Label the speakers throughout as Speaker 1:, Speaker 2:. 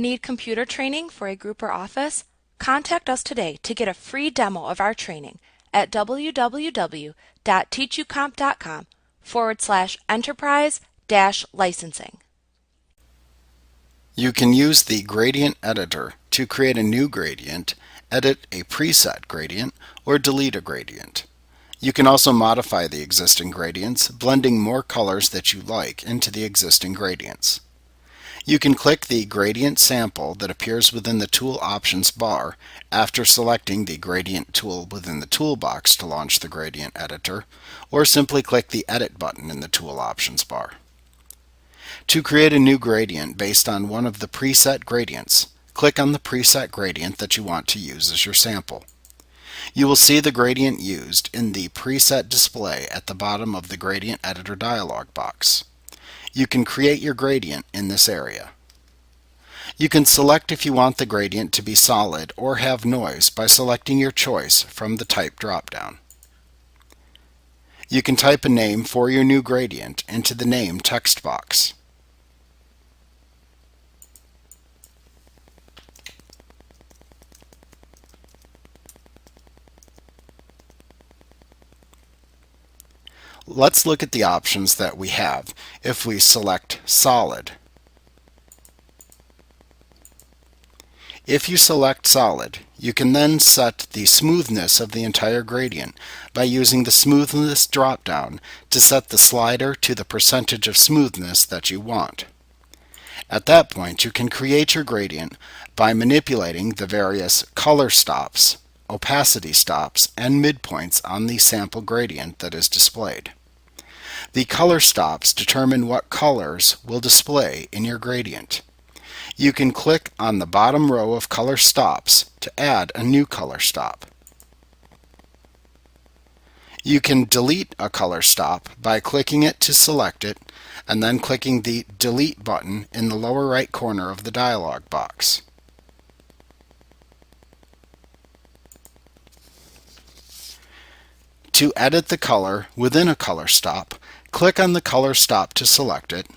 Speaker 1: Need computer training for a group or office? Contact us today to get a free demo of our training at www.teachucomp.com/enterprise-licensing.
Speaker 2: You can use the gradient editor to create a new gradient, edit a preset gradient, or delete a gradient. You can also modify the existing gradients, blending more colors that you like into the existing gradients. You can click the gradient sample that appears within the Tool Options bar after selecting the gradient tool within the toolbox to launch the gradient editor, or simply click the Edit button in the Tool Options bar. To create a new gradient based on one of the preset gradients, click on the preset gradient that you want to use as your sample. You will see the gradient used in the preset display at the bottom of the Gradient Editor dialog box. You can create your gradient in this area. You can select if you want the gradient to be solid or have noise by selecting your choice from the Type drop-down. You can type a name for your new gradient into the Name text box. Let's look at the options that we have if we select Solid. If you select Solid, you can then set the smoothness of the entire gradient by using the Smoothness drop-down to set the slider to the percentage of smoothness that you want. At that point, you can create your gradient by manipulating the various color stops, opacity stops, and midpoints on the sample gradient that is displayed. The color stops determine what colors will display in your gradient. You can click on the bottom row of color stops to add a new color stop. You can delete a color stop by clicking it to select it and then clicking the Delete button in the lower right corner of the dialog box. To edit the color within a color stop, click on the color stop to select it,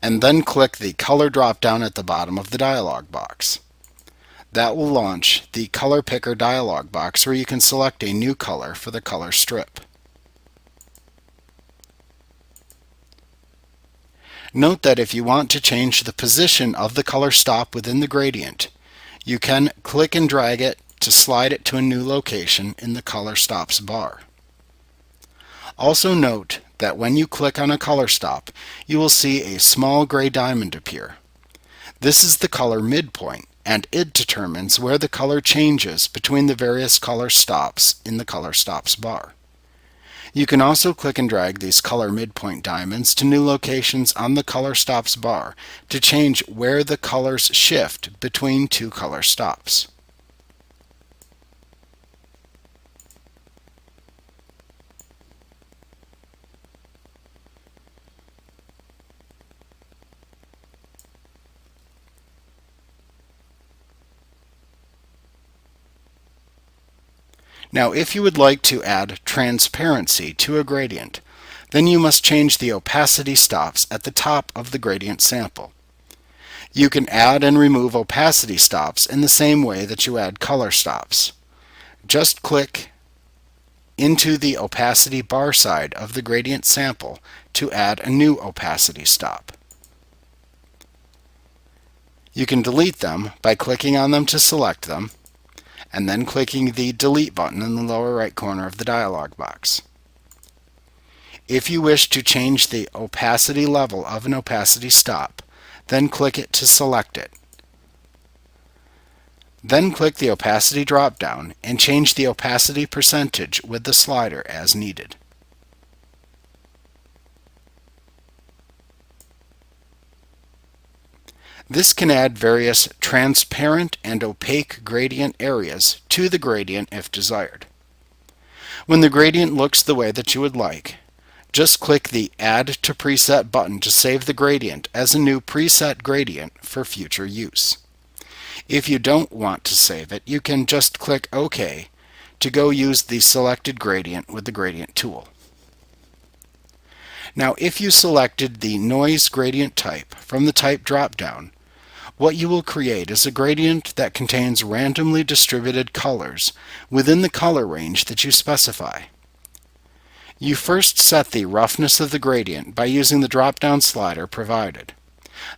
Speaker 2: and then click the color drop-down at the bottom of the dialog box. That will launch the Color Picker dialog box where you can select a new color for the color strip. Note that if you want to change the position of the color stop within the gradient, you can click and drag it to slide it to a new location in the Color Stops bar. Also note that when you click on a color stop, you will see a small gray diamond appear. This is the color midpoint, and it determines where the color changes between the various color stops in the Color Stops bar. You can also click and drag these color midpoint diamonds to new locations on the Color Stops bar to change where the colors shift between two color stops. Now, if you would like to add transparency to a gradient, then you must change the opacity stops at the top of the gradient sample. You can add and remove opacity stops in the same way that you add color stops. Just click into the opacity bar side of the gradient sample to add a new opacity stop. You can delete them by clicking on them to select them, and then clicking the Delete button in the lower right corner of the dialog box. If you wish to change the opacity level of an opacity stop, then click it to select it. Then click the opacity drop-down and change the opacity percentage with the slider as needed. This can add various transparent and opaque gradient areas to the gradient if desired. When the gradient looks the way that you would like, just click the Add to Preset button to save the gradient as a new preset gradient for future use. If you don't want to save it, you can just click OK to go use the selected gradient with the Gradient tool. Now, if you selected the Noise Gradient type from the Type drop-down, What you will create is a gradient that contains randomly distributed colors within the color range that you specify. You first set the roughness of the gradient by using the drop-down slider provided.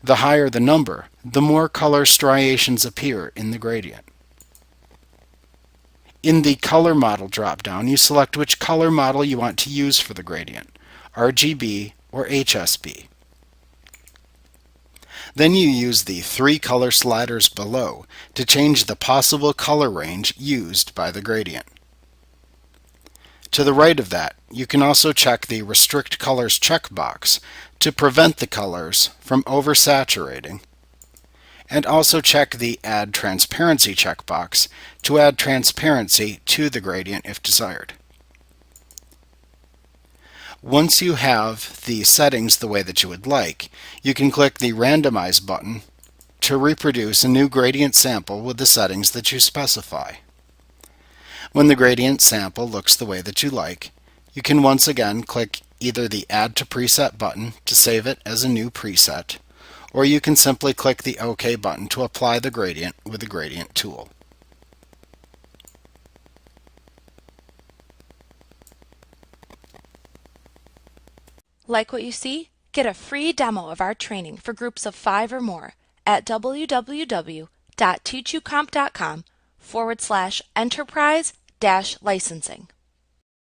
Speaker 2: The higher the number, the more color striations appear in the gradient. In the Color Model drop-down, you select which color model you want to use for the gradient, RGB or HSB. Then you use the 3 color sliders below to change the possible color range used by the gradient. To the right of that, you can also check the Restrict Colors checkbox to prevent the colors from oversaturating, and also check the Add Transparency checkbox to add transparency to the gradient if desired. Once you have the settings the way that you would like, you can click the Randomize button to reproduce a new gradient sample with the settings that you specify. When the gradient sample looks the way that you like, you can once again click either the Add to Preset button to save it as a new preset, or you can simply click the OK button to apply the gradient with the Gradient tool.
Speaker 1: Like what you see? Get a free demo of our training for groups of 5 or more at www.teachucomp.com/enterprise-licensing.